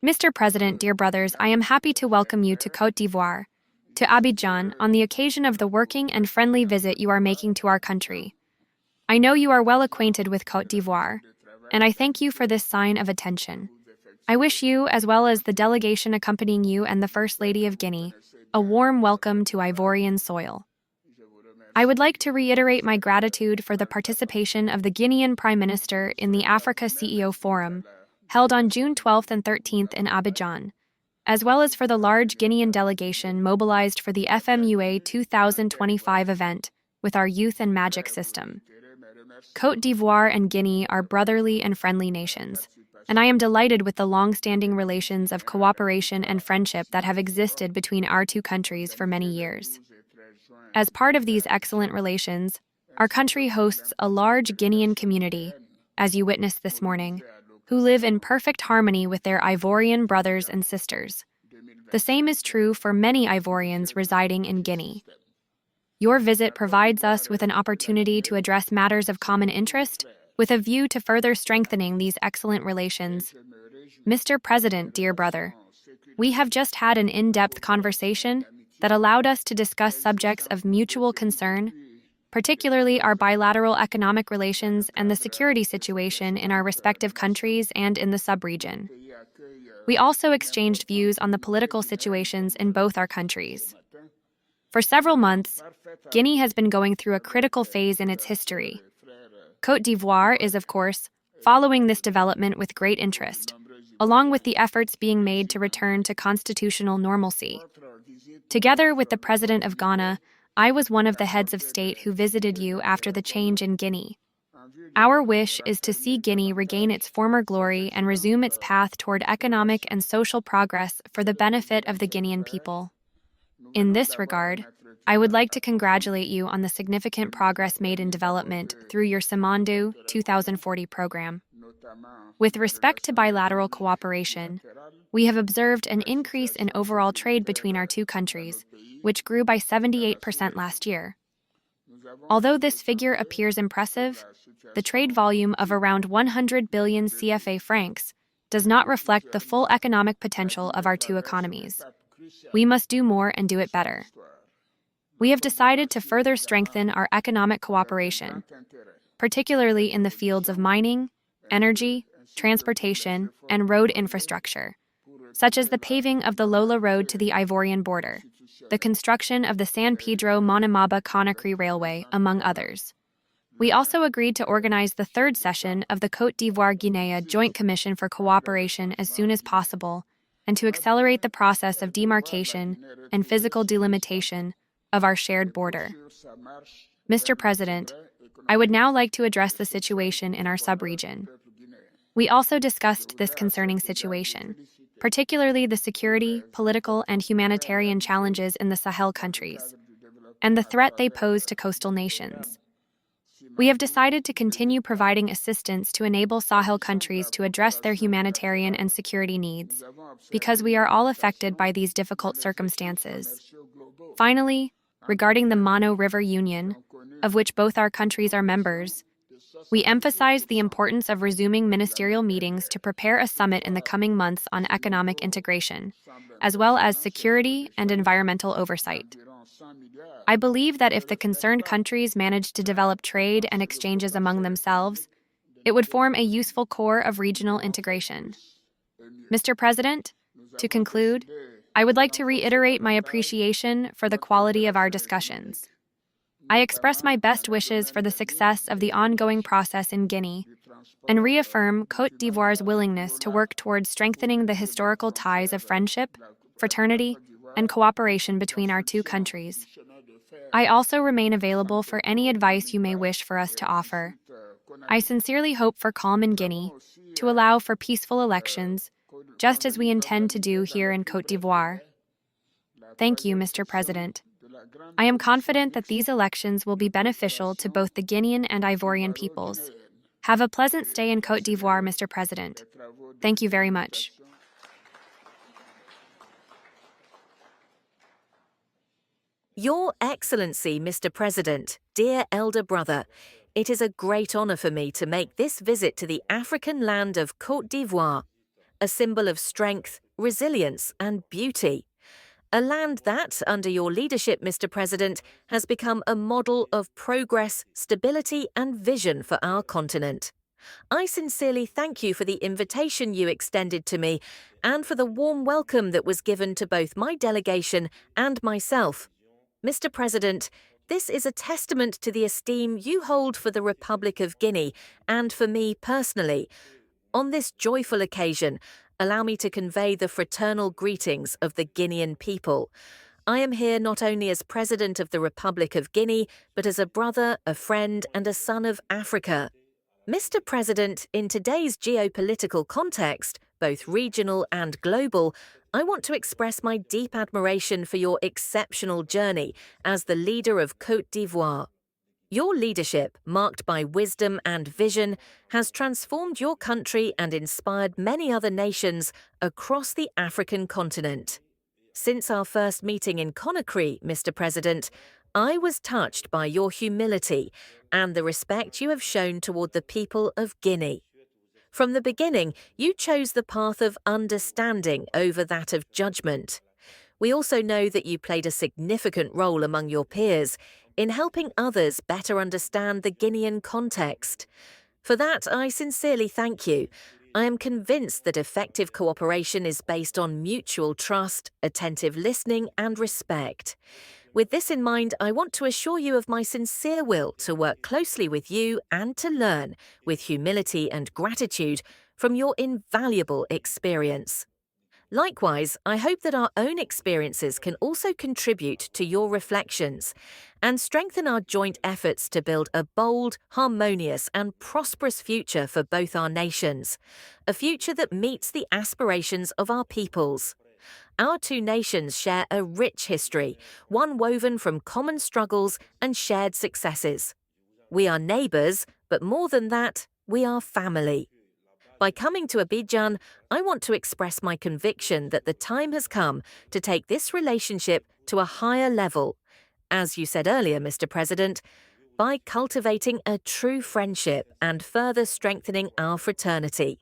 Mr. President, dear brothers, I am happy to welcome you to Côte d'Ivoire, to Abidjan, on the occasion of the working and friendly visit you are making to our country. I know you are well acquainted with Côte d'Ivoire, and I thank you for this sign of attention. I wish you, as well as the delegation accompanying you and the First Lady of Guinea, a warm welcome to Ivorian soil. I would like to reiterate my gratitude for the participation of the Guinean Prime Minister in the Africa CEO Forum, held on June 12th and 13th in Abidjan, as well as for the large Guinean delegation mobilized for the FMUA 2025 event with our Youth and Magic system. Côte d'Ivoire and Guinea are brotherly and friendly nations, and I am delighted with the long-standing relations of cooperation and friendship that have existed between our two countries for many years. As part of these excellent relations, our country hosts a large Guinean community, as you witnessed this morning, who live in perfect harmony with their Ivorian brothers and sisters. The same is true for many Ivorians residing in Guinea. Your visit provides us with an opportunity to address matters of common interest with a view to further strengthening these excellent relations. Mr. President, dear brother, we have just had an in-depth conversation that allowed us to discuss subjects of mutual concern, particularly our bilateral economic relations and the security situation in our respective countries and in the sub-region. We also exchanged views on the political situations in both our countries. For several months, Guinea has been going through a critical phase in its history. Côte d'Ivoire is, of course, following this development with great interest, along with the efforts being made to return to constitutional normalcy. Together with the President of Ghana, I was one of the heads of state who visited you after the change in Guinea. Our wish is to see Guinea regain its former glory and resume its path toward economic and social progress for the benefit of the Guinean people. In this regard, I would like to congratulate you on the significant progress made in development through your Simandu 2040 program. With respect to bilateral cooperation, we have observed an increase in overall trade between our two countries, which grew by 78% last year. Although this figure appears impressive, the trade volume of around 100 billion CFA francs does not reflect the full economic potential of our two economies. We must do more and do it better. We have decided to further strengthen our economic cooperation, particularly in the fields of mining, energy, transportation, and road infrastructure, such as the paving of the Lola Road to the Ivorian border, the construction of the San Pedro-Monamaba-Conakry Railway, among others. We also agreed to organize the third session of the Côte d'Ivoire-Guinea Joint Commission for Cooperation as soon as possible, and to accelerate the process of demarcation and physical delimitation of our shared border. Mr. President, I would now like to address the situation in our sub-region. We also discussed this concerning situation, particularly the security, political, and humanitarian challenges in the Sahel countries, and the threat they pose to coastal nations. We have decided to continue providing assistance to enable Sahel countries to address their humanitarian and security needs, because we are all affected by these difficult circumstances. Finally, regarding the Mano River Union, of which both our countries are members, we emphasize the importance of resuming ministerial meetings to prepare a summit in the coming months on economic integration, as well as security and environmental oversight. I believe that if the concerned countries manage to develop trade and exchanges among themselves, it would form a useful core of regional integration. Mr. President, to conclude, I would like to reiterate my appreciation for the quality of our discussions. I express my best wishes for the success of the ongoing process in Guinea and reaffirm Côte d'Ivoire's willingness to work towards strengthening the historical ties of friendship, fraternity, and cooperation between our two countries. I also remain available for any advice you may wish for us to offer. I sincerely hope for calm in Guinea, to allow for peaceful elections, just as we intend to do here in Côte d'Ivoire. Thank you, Mr. President. I am confident that these elections will be beneficial to both the Guinean and Ivorian peoples. Have a pleasant stay in Côte d'Ivoire, Mr. President. Thank you very much. Your Excellency, Mr. President, dear elder brother, it is a great honor for me to make this visit to the African land of Côte d'Ivoire. a symbol of strength, resilience, and beauty. A land that, under your leadership, Mr. President, has become a model of progress, stability, and vision for our continent. I sincerely thank you for the invitation you extended to me and for the warm welcome that was given to both my delegation and myself. Mr. President, this is a testament to the esteem you hold for the Republic of Guinea and for me personally. On this joyful occasion, allow me to convey the fraternal greetings of the Guinean people. I am here not only as President of the Republic of Guinea, but as a brother, a friend, and a son of Africa. Mr. President, in today's geopolitical context, both regional and global, I want to express my deep admiration for your exceptional journey as the leader of Côte d'Ivoire. Your leadership, marked by wisdom and vision, has transformed your country and inspired many other nations across the African continent. Since our first meeting in Conakry, Mr. President, I was touched by your humility and the respect you have shown toward the people of Guinea. From the beginning, you chose the path of understanding over that of judgment. We also know that you played a significant role among your peers in helping others better understand the Guinean context. For that, I sincerely thank you. I am convinced that effective cooperation is based on mutual trust, attentive listening, and respect. With this in mind, I want to assure you of my sincere will to work closely with you and to learn, with humility and gratitude, from your invaluable experience. Likewise, I hope that our own experiences can also contribute to your reflections and strengthen our joint efforts to build a bold, harmonious, and prosperous future for both our nations, a future that meets the aspirations of our peoples. Our two nations share a rich history, one woven from common struggles and shared successes. We are neighbors, but more than that, we are family. By coming to Abidjan, I want to express my conviction that the time has come to take this relationship to a higher level, as you said earlier, Mr. President, by cultivating a true friendship and further strengthening our fraternity.